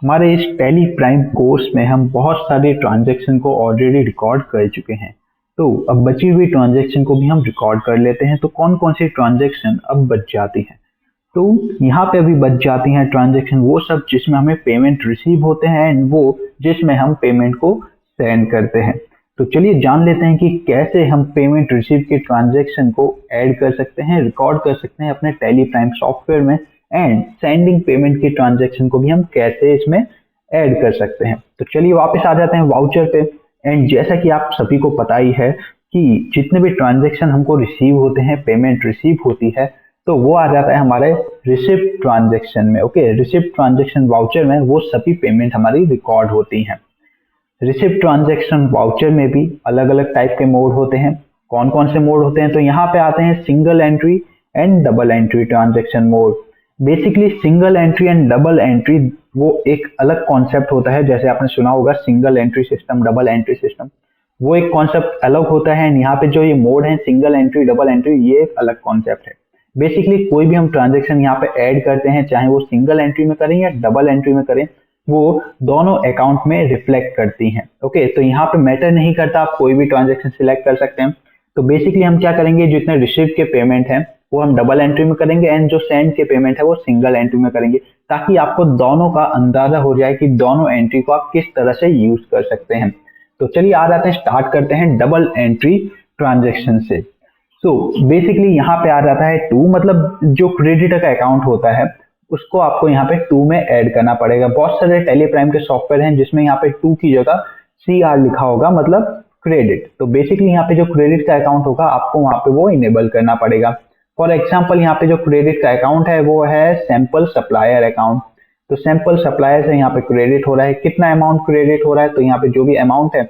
हमारे इस tally prime course में हम बहुत सारे ट्रांजैक्शन को ऑलरेडी रिकॉर्ड कर चुके हैं। तो अब बची हुई ट्रांजैक्शन को भी हम रिकॉर्ड कर लेते हैं। तो कौन कौन सी ट्रांजैक्शन अब बच जाती हैं? तो यहाँ पे अभी बच जाती हैं ट्रांजैक्शन वो सब जिसमें हमें पेमेंट रिसीव होते हैं एंड वो जिसमें हम पेमेंट को सेंड करते हैं। तो चलिए जान लेते हैं कि कैसे हम पेमेंट रिसीव के ट्रांजैक्शन को ऐड कर सकते हैं, रिकॉर्ड कर सकते हैं अपने टैली प्राइम सॉफ्टवेयर में, एंड सेंडिंग पेमेंट के ट्रांजैक्शन को भी हम कैसे इसमें ऐड कर सकते हैं। तो चलिए वापस आ जाते हैं वाउचर पे। एंड जैसा कि आप सभी को पता ही है कि जितने भी ट्रांजैक्शन हमको रिसीव होते हैं, पेमेंट रिसीव होती है, तो वो आ जाता है हमारे रिसिप्ट ट्रांजैक्शन में। ओके, रिसिप्ट ट्रांजैक्शन वाउचर में वो सभी पेमेंट हमारी रिकॉर्ड होती हैं। रिसिप्ट ट्रांजैक्शन वाउचर में भी अलग अलग टाइप के मोड होते हैं। कौन कौन से मोड होते हैं? तो यहाँ पे आते हैं single entry and double entry transaction mode. Basically single entry and double entry वो एक अलग कॉन्सेप्ट होता है। जैसे आपने सुना होगा single entry system, double entry system, वो एक कॉन्सेप्ट अलग होता है। यहाँ पे जो ये मोड है सिंगल एंट्री, डबल एंट्री, ये एक अलग कॉन्सेप्ट है। बेसिकली कोई भी हम ट्रांजैक्शन यहाँ पे ऐड करते हैं, चाहे वो सिंगल एंट्री में करें या डबल एंट्री में करें, वो दोनों अकाउंट में रिफ्लेक्ट करती हैं। ओके, तो यहाँ पे मैटर नहीं करता, आप कोई भी ट्रांजैक्शन सिलेक्ट कर सकते हैं। तो बेसिकली हम क्या करेंगे, जितने रिसीव के पेमेंट हैं वो हम डबल एंट्री में करेंगे एंड जो सेंड के पेमेंट है वो सिंगल एंट्री में करेंगे, ताकि आपको दोनों का अंदाजा हो जाए कि दोनों एंट्री को आप किस तरह से यूज कर सकते हैं। तो चलिए आ जाते हैं, स्टार्ट करते हैं डबल एंट्री ट्रांजैक्शन से। तो बेसिकली यहाँ पे आ जाता है टू, मतलब जो क्रेडिटर का अकाउंट होता है उसको आपको यहाँ पे टू में ऐड करना पड़ेगा। बहुत सारे टेली प्राइम के सॉफ्टवेयर हैं जिसमें यहाँ पे टू की जगह CR लिखा होगा, मतलब क्रेडिट। तो बेसिकली यहाँ पे जो क्रेडिट का अकाउंट होगा आपको वहाँ पे वो इनेबल करना पड़ेगा। फॉर एग्जाम्पल यहाँ पे जो क्रेडिट का अकाउंट है वो है सैंपल सप्लायर अकाउंट। तो सैंपल सप्लायर से यहाँ पे क्रेडिट हो रहा है। कितना अमाउंट क्रेडिट हो रहा है? तो यहाँ पे जो भी अमाउंट है,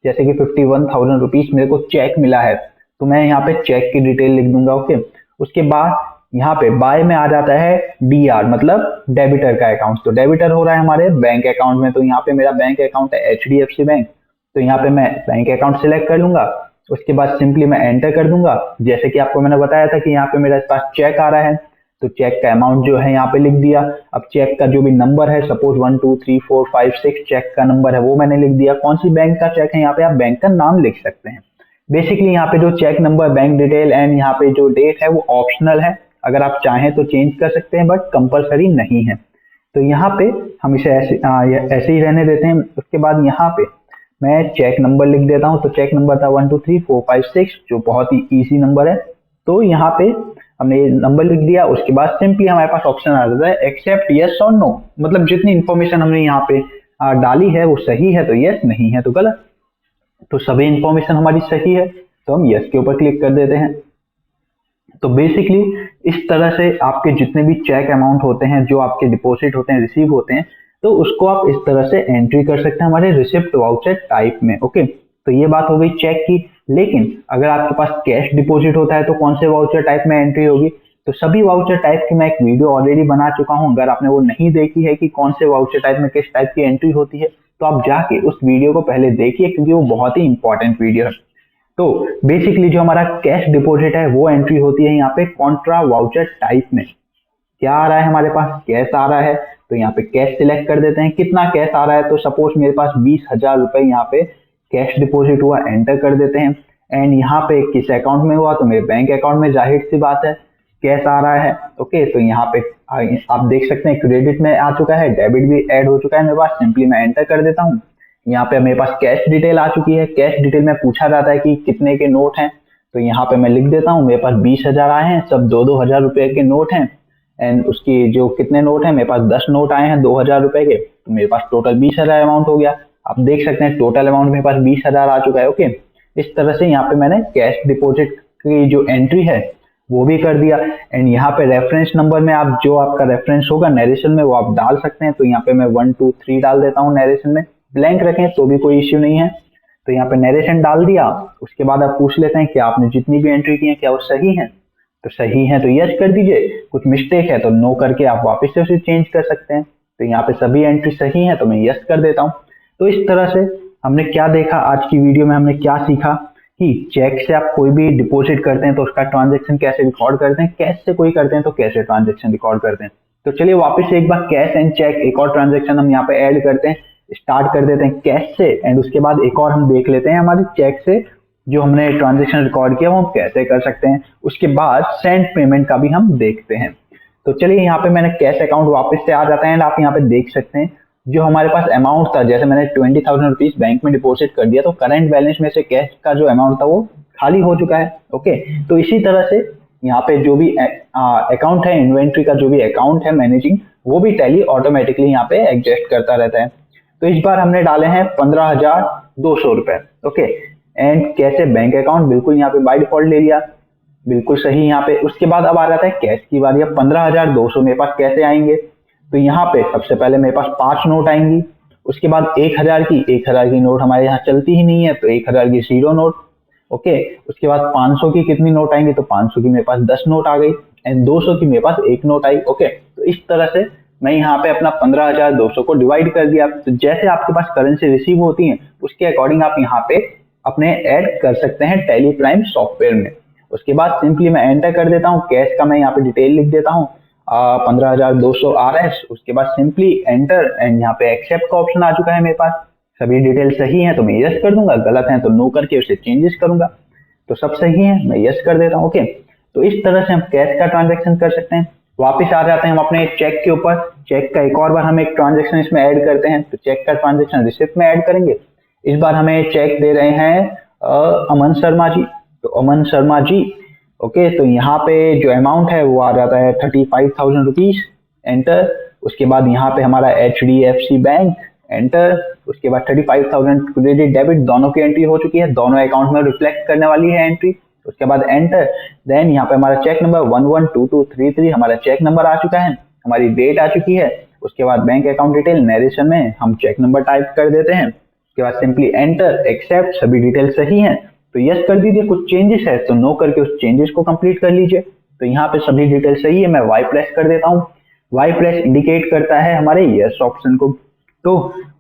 जैसे कि 51,000 रुपीज मेरे को चेक मिला है, तो मैं यहाँ पे चेक की डिटेल लिख दूंगा। ओके, उसके बाद यहाँ पे बाय में आ जाता है DR, मतलब डेबिटर का अकाउंट। तो डेबिटर हो रहा है हमारे बैंक अकाउंट में। तो यहाँ पे मेरा बैंक अकाउंट है HDFC बैंक, तो यहाँ पे मैं बैंक अकाउंट सिलेक्ट कर लूंगा। उसके बाद सिंपली मैं एंटर कर दूंगा। जैसे कि आपको मैंने बताया था कि यहाँ पे मेरे पास चेक आ रहा है, तो चेक का अमाउंट जो है यहाँ पे लिख दिया। अब चेक का जो भी नंबर है, सपोज 1 2 3 4 5 6 चेक का नंबर है वो मैंने लिख दिया। कौन सी बैंक का चेक है, यहाँ पे आप बैंक का नाम लिख सकते हैं। बेसिकली यहाँ पे जो cheque number, bank detail and यहाँ पे जो डेट है वो ऑप्शनल है। अगर आप चाहें तो चेंज कर सकते हैं, बट कंपलसरी नहीं है। तो यहाँ पे हम इसे ऐसे ही रहने देते हैं। उसके बाद यहाँ पे मैं चेक नंबर लिख देता हूँ। तो चेक नंबर था 1 2 3 4 5 6, जो बहुत ही इजी नंबर है। तो यहाँ पे हमने ये नंबर लिख दिया। उसके बाद सिंपली हमारे पास ऑप्शन आ जाता है एक्सेप्ट यस और नो, मतलब जितनी इंफॉर्मेशन हमने यहाँ पे डाली है वो सही है तो यस, नहीं है तो गलत। तो सभी इंफॉर्मेशन हमारी सही है तो हम यस के ऊपर क्लिक कर देते हैं। तो बेसिकली इस तरह से आपके जितने भी चेक अमाउंट होते हैं, जो आपके डिपॉजिट होते हैं, रिसीव होते हैं, तो उसको आप इस तरह से एंट्री कर सकते हैं हमारे रिसिप्ट वाउचर टाइप में। ओके, तो ये बात हो गई चेक की। लेकिन अगर आपके पास कैश डिपॉजिट होता है तो कौन से वाउचर टाइप में एंट्री होगी? तो सभी वाउचर टाइप की मैं एक वीडियो ऑलरेडी बना चुका हूं। अगर आपने वो नहीं देखी है कि कौन से वाउचर टाइप में किस टाइप की एंट्री होती है, तो आप जाके उस वीडियो को पहले देखिए, क्योंकि वो बहुत ही इंपॉर्टेंट वीडियो है। तो बेसिकली जो हमारा कैश डिपॉजिट है वो एंट्री होती है यहाँ पे कॉन्ट्रा वाउचर टाइप में। क्या आ रहा है हमारे पास? कैश आ रहा है, तो यहाँ पे कैश सिलेक्ट कर देते हैं। कितना कैश आ रहा है? तो सपोज मेरे पास 20,000 रुपए यहाँ पे कैश डिपॉजिट हुआ, एंटर कर देते हैं। एंड यहाँ पे किस अकाउंट में हुआ? तो मेरे बैंक अकाउंट में, जाहिर सी बात है कैश आ रहा है। ओके, तो यहाँ पे आप देख सकते हैं क्रेडिट में आ चुका है, डेबिट भी ऐड हो चुका है मेरे पास। सिंपली मैं एंटर कर देता हूँ। यहाँ पे मेरे पास कैश डिटेल आ चुकी है। कैश डिटेल में पूछा जाता है कि कितने के नोट हैं, तो यहाँ पे मैं लिख देता हूँ मेरे पास 20,000 आए हैं, सब 2-2 हजार रुपए के नोट हैं। एंड उसकी जो कितने नोट हैं, मेरे पास 10 नोट आए हैं 2,000 रुपए के, तो मेरे पास टोटल 20,000 अमाउंट हो गया। आप देख सकते हैं टोटल अमाउंट मेरे पास 20,000 आ चुका है। ओके, इस तरह से यहाँ पे मैंने कैश डिपॉजिट की जो एंट्री है वो भी कर दिया। एंड यहाँ पे रेफरेंस नंबर में आप जो आपका रेफरेंस होगा नरेशन में वो आप डाल सकते हैं। तो यहाँ पे मैं 1 2 3 डाल देता हूँ नरेशन में, ब्लैंक रखें तो भी कोई इश्यू नहीं है। तो यहाँ पे नरेशन डाल दिया। उसके बाद आप पूछ लेते हैं कि आपने जितनी भी एंट्री की है क्या वो सही है? तो सही है तो यस कर दीजिए, कुछ मिस्टेक है तो नो करके आप वापस से उसे चेंज कर सकते हैं। तो यहाँ पे सभी एंट्री सही है तो मैं यस कर देता हूँ। तो इस तरह से हमने क्या देखा आज की वीडियो में, हमने क्या सीखा कि चेक से आप कोई भी डिपॉजिट करते हैं तो उसका ट्रांजैक्शन कैसे रिकॉर्ड करते हैं, कैश से कोई करते हैं तो कैसे ट्रांजैक्शन रिकॉर्ड करते हैं। तो चलिए वापस से एक बार कैश एंड चेक एक और ट्रांजेक्शन हम यहाँ पे ऐड करते हैं, स्टार्ट कर देते हैं कैश से, एंड उसके बाद एक और हम देख लेते हैं हमारे चेक से जो हमने ट्रांजेक्शन रिकॉर्ड किया वो हम कैसे कर सकते हैं। उसके बाद सेंड पेमेंट का भी हम देखते हैं। तो चलिए यहाँ पे मैंने कैश अकाउंट वापस से आ जाता है एंड आप यहाँ पे देख सकते हैं जो हमारे पास अमाउंट था, जैसे मैंने 20,000 रुपीज बैंक में डिपॉजिट कर दिया तो करंट बैलेंस में से कैश का जो अमाउंट था वो खाली हो चुका है। ओके, तो इसी तरह से यहाँ पे जो भी अकाउंट है, इन्वेंट्री का जो भी अकाउंट है मैनेजिंग, वो भी टैली ऑटोमेटिकली यहाँ पे एडजस्ट करता रहता है। तो इस बार हमने डाले हैं 15,200 रुपए। ओके, एंड कैसे बैंक अकाउंट बिल्कुल यहाँ पे बाय डिफॉल्ट ले लिया, बिल्कुल सही यहाँ पे। उसके बाद अब आ जाता है कैश की बारी। अब 15,200 मेरे पास कैसे आएंगे, तो यहाँ पे सबसे पहले मेरे पास 5 नोट आएंगी। उसके बाद 1,000 की नोट हमारे यहाँ चलती ही नहीं है, तो 1,000 की 0 नोट। ओके, उसके बाद 500 की कितनी नोट आएंगी, तो 500 की मेरे पास 10 नोट आ गई, एंड 200 की मेरे पास 1 नोट आई। ओके, तो इस तरह से मैं यहाँ पे अपना 15,200 को डिवाइड कर दिया। तो जैसे आपके पास करेंसी रिसीव होती है उसके अकॉर्डिंग आप यहाँ पे अपने ऐड कर सकते हैं टैली प्राइम सॉफ्टवेयर में। उसके बाद सिंपली मैं एंटर कर देता हूँ, कैश का मैं यहाँ पे डिटेल लिख देता हूँ 15,200 आ रहा है। उसके बाद सिंपली एंटर, एंड यहाँ पे एक्सेप्ट का ऑप्शन आ चुका है मेरे पास। सभी डिटेल सही है तो मैं यस कर दूंगा, गलत है तो नो करके उसे चेंजेस करूंगा। तो सब सही है, मैं यस कर देता हूँ। ओके, तो इस तरह से हम कैश का ट्रांजेक्शन कर सकते हैं। वापिस आ जाते हैं हम अपने चेक के ऊपर। चेक का एक और बार हम एक ट्रांजेक्शन इसमें ऐड करते हैं, तो चेक का ट्रांजेक्शन रिसिप्ट में ऐड करेंगे। इस बार हमें चेक दे रहे हैं अमन शर्मा जी, तो अमन शर्मा जी। ओके, तो यहाँ पे जो अमाउंट है वो आ जाता है 35,000 रुपीज, एंटर। उसके बाद यहाँ पे हमारा HDFC बैंक, एंटर। उसके बाद 35,000 क्रेडिट डेबिट दोनों की एंट्री हो चुकी है, दोनों अकाउंट में रिफ्लेक्ट करने वाली है एंट्री। उसके बाद एंटर। देन यहाँ पे हमारा चेक नंबर 112233 हमारा चेक नंबर आ चुका है, हमारी डेट आ चुकी है। उसके बाद बैंक अकाउंट डिटेल नरेशन में हम चेक नंबर टाइप कर देते हैं। उसके बाद सिंपली एंटर, एक्सेप्ट, सभी डिटेल सही है तो यस कर दीजिए। कुछ चेंजेस है तो नो करके उस चेंजेस को कंप्लीट कर लीजिए। तो यहाँ पे सभी डिटेल सही है, मैं वाई प्रेस कर देता हूँ। वाई प्रेस इंडिकेट करता है हमारे यस ऑप्शन को। तो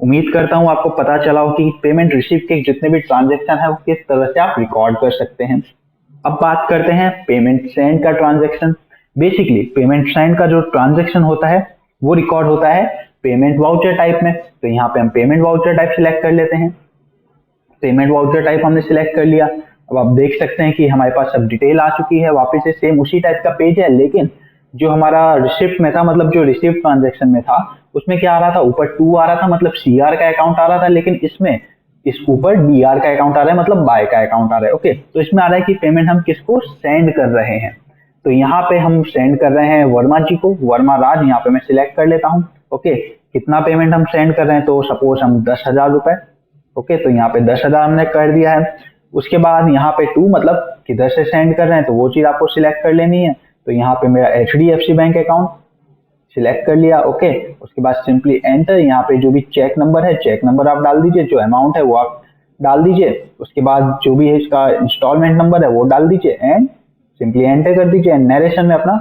उम्मीद करता हूँ आपको पता चला हो कि पेमेंट रिसीव के जितने भी ट्रांजेक्शन है वो किस तरह से आप रिकॉर्ड कर सकते हैं। अब बात करते हैं पेमेंट सेंड का ट्रांजेक्शन। बेसिकली पेमेंट सेंड का जो ट्रांजेक्शन होता है वो रिकॉर्ड होता है पेमेंट वाउचर टाइप में। तो यहाँ पे हम पेमेंट वाउचर टाइप सिलेक्ट कर लेते हैं। पेमेंट वाउचर टाइप हमने सिलेक्ट कर लिया। अब आप देख सकते हैं कि हमारे पास सब डिटेल आ चुकी है, वापस से सेम उसी टाइप का पेज है, लेकिन जो हमारा रिसिप्ट में था, मतलब जो रिसिप्ट ट्रांजेक्शन में था उसमें क्या आ रहा था, ऊपर 2 आ रहा था, मतलब CR का अकाउंट आ रहा था, लेकिन इसमें इस ऊपर DR का अकाउंट आ रहा है, मतलब बाय का अकाउंट आ रहा है। ओके, तो इसमें आ रहा है कि पेमेंट हम किसको सेंड कर रहे हैं। तो यहाँ पे हम सेंड कर रहे हैं वर्मा जी को, वर्मा राज। यहाँ पे मैं सिलेक्ट कर लेता हूँ। ओके, कितना पेमेंट हम सेंड कर रहे हैं, तो सपोज हम 10,000 रुपए। ओके, तो यहाँ पे 10,000 हमने कर दिया है। उसके बाद यहाँ पे 2 मतलब किधर से सेंड कर रहे हैं तो वो चीज आपको सिलेक्ट कर लेनी है। तो यहाँ पे मेरा HDFC बैंक अकाउंट सिलेक्ट कर लिया। ओके, उसके बाद सिंपली एंटर। यहाँ पे जो भी चेक नंबर है, चेक नंबर आप डाल दीजिए, जो अमाउंट है वो आप डाल दीजिए। उसके बाद जो भी है इसका इंस्टॉलमेंट नंबर है वो डाल दीजिए, एंड सिंपली एंटर कर दीजिए। नरेशन में अपना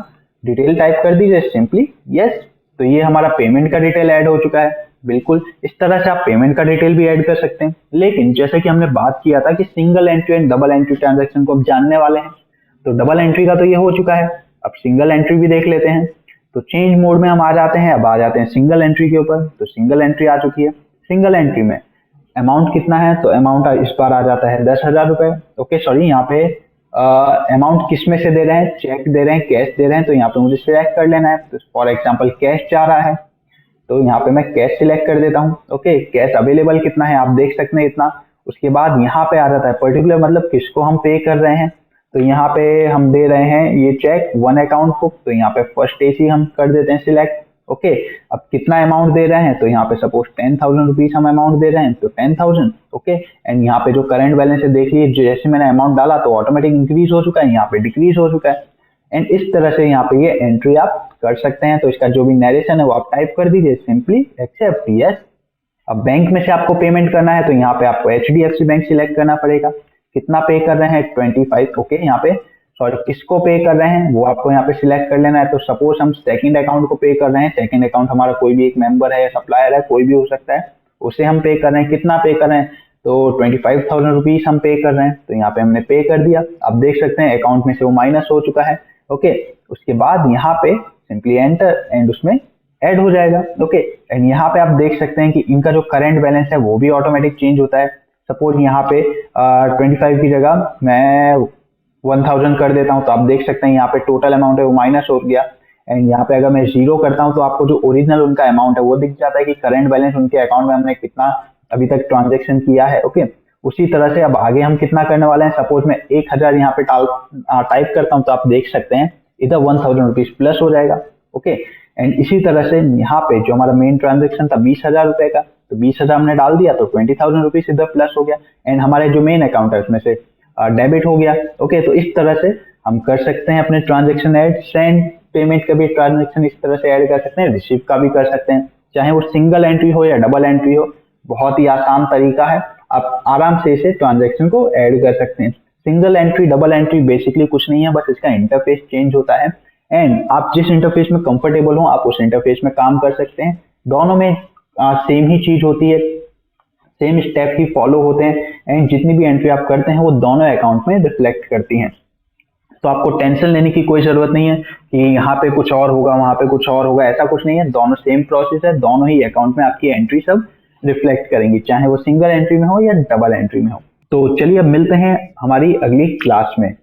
डिटेल टाइप कर दीजिए, सिंपली यस। तो ये हमारा पेमेंट का डिटेल ऐड हो चुका है। बिल्कुल इस तरह से आप पेमेंट का डिटेल भी ऐड कर सकते हैं। लेकिन जैसे कि हमने बात किया था कि single entry and double entry transaction को हम जानने वाले हैं, तो डबल एंट्री का तो ये हो चुका है। अब सिंगल एंट्री भी देख लेते हैं। तो चेंज मोड में हम आ जाते हैं, अब आ जाते हैं सिंगल एंट्री के ऊपर। तो सिंगल एंट्री आ चुकी है। सिंगल एंट्री में अमाउंट कितना है, तो अमाउंट इस बार आ जाता है 10,000 रुपए। ओके सॉरी, यहाँ पे अमाउंट किस में से दे रहे हैं, चेक दे रहे हैं, कैश दे रहे हैं, तो यहाँ पे मुझे सिलेक्ट कर लेना है। तो फॉर एग्जाम्पल कैश जा रहा है, तो यहाँ पे मैं कैश सिलेक्ट कर देता हूँ। ओके, कैश अवेलेबल कितना है आप देख सकते हैं इतना। उसके बाद यहाँ पे आ जाता है पर्टिकुलर, मतलब किसको हम पे कर रहे हैं। तो यहाँ पे हम दे रहे हैं ये चेक 1 अकाउंट बुक, तो यहाँ पे फर्स्ट AC हम कर देते हैं सिलेक्ट। ओके, अब कितना अमाउंट दे रहे हैं, तो यहाँ पे सपोज 10,000 रुपीज हम अमाउंट दे रहे हैं, तो 10,000। ओके, एंड यहाँ पे जो करंट बैलेंस है देख लीजिए, जैसे मैंने अमाउंट डाला तो ऑटोमेटिक इंक्रीज हो चुका है, यहाँ पे डिक्रीज हो चुका है। एंड इस तरह से यहाँ पे ये एंट्री आप कर सकते हैं। तो इसका जो भी नरेशन है वो आप टाइप कर दीजिए, सिंपली एक्सेप्ट यस। अब बैंक में से आपको पेमेंट करना है, तो यहाँ पे आपको HDFC बैंक सिलेक्ट करना पड़ेगा। कितना पे कर रहे हैं, 25। ओके, यहाँ पे सॉरी किसको पे कर रहे हैं वो आपको यहाँ पे सिलेक्ट कर लेना है। तो सपोज हम सेकंड अकाउंट को पे कर रहे हैं, सेकंड अकाउंट हमारा कोई भी एक मेंबर है, सप्लायर है, कोई भी हो सकता है, उसे हम पे कर रहे हैं। कितना पे कर रहे हैं, तो 25,000 रुपीज हम पे कर रहे हैं। तो यहाँ पे हमने पे कर दिया। अब देख सकते हैं अकाउंट में से वो माइनस हो चुका है। ओके, उसके बाद यहाँ पे सिंपली एंटर एंड उसमें ऐड हो जाएगा। ओके, एंड यहाँ पे आप देख सकते हैं कि इनका जो करंट बैलेंस है वो भी ऑटोमेटिक चेंज होता है। सपोज यहाँ पे 25 की जगह मैं 1000 कर देता हूँ, तो आप देख सकते हैं यहाँ पे टोटल अमाउंट है वो माइनस हो गया। एंड यहाँ पे अगर मैं 0 करता हूँ तो आपको जो ओरिजिनल उनका अमाउंट है वो दिख जाता है कि करंट बैलेंस उनके अकाउंट में हमने कितना अभी तक ट्रांजेक्शन किया है। ओके, उसी तरह से अब आगे हम कितना करने वाले हैं, सपोज मैं 1000 यहाँ पे टाइप करता हूँ, तो आप देख सकते हैं इधर 1000 रुपीज प्लस हो जाएगा। ओके, एंड इसी तरह से यहाँ पे जो हमारा मेन ट्रांजेक्शन था 20,000 रुपए का, तो 20,000 हमने डाल दिया तो 20,000 रुपीज इधर प्लस हो गया एंड हमारे जो मेन अकाउंट है उसमें से डेबिट हो गया। ओके, तो इस तरह से हम कर सकते हैं अपने ट्रांजेक्शन ऐड। सेंड पेमेंट का भी ट्रांजेक्शन इस तरह से ऐड कर सकते हैं, रिसीव का भी कर सकते हैं, चाहे वो सिंगल एंट्री हो या डबल एंट्री हो। बहुत ही आसान तरीका है, आप आराम से इसे ट्रांजेक्शन को ऐड कर सकते हैं। Single entry double entry basically कुछ नहीं है, बस इसका इंटरफेस चेंज होता है एंड आप जिस इंटरफेस में कंफर्टेबल हो आप उस इंटरफेस में काम कर सकते हैं। दोनों में सेम ही चीज होती है, सेम स्टेप ही फॉलो होते हैं एंड जितनी भी एंट्री आप करते हैं वो दोनों अकाउंट में रिफ्लेक्ट करती हैं। तो आपको टेंशन लेने की कोई जरूरत नहीं है कि यहाँ पे कुछ और होगा वहां पे कुछ और होगा, ऐसा कुछ नहीं है। दोनों सेम प्रोसेस है, दोनों ही अकाउंट में आपकी एंट्री सब रिफ्लेक्ट करेंगी, चाहे वो सिंगल एंट्री में हो या डबल एंट्री में हो। तो चलिए अब मिलते हैं हमारी अगली क्लास में।